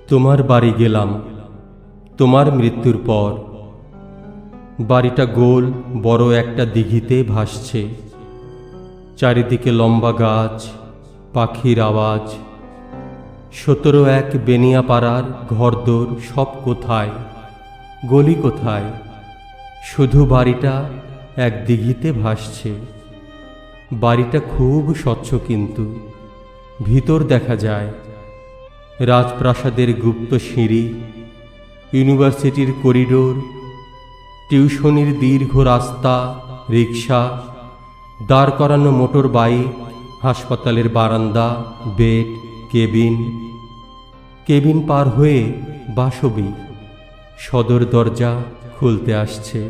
তোমার বাড়ি গেলাম তোমার মৃত্যুর পর। বাড়িটা গোল বড় একটা দিঘিতে ভাসছে। চারিদিকে লম্বা গাছ, পাখির আওয়াজ। ১৭-১ বেনিয়াপাড়ার ঘরদোর সব কোথায়, গলি কোথায়, শুধু বাড়িটা এক দিঘিতে ভাসছে। বাড়িটা খুব স্বচ্ছ, কিন্তু ভিতর দেখা যায় রাজপ্রাসাদের গুপ্ত সিঁড়ি, ইউনিভার্সিটির করিডোর, টিউশনির দীর্ঘ রাস্তা, রিক্সা, দাঁড় করানো মোটর বাইক, হাসপাতালের বারান্দা, বেড, কেবিন পার হয়ে বাসবি। সদর দরজা খুলতে আসছে।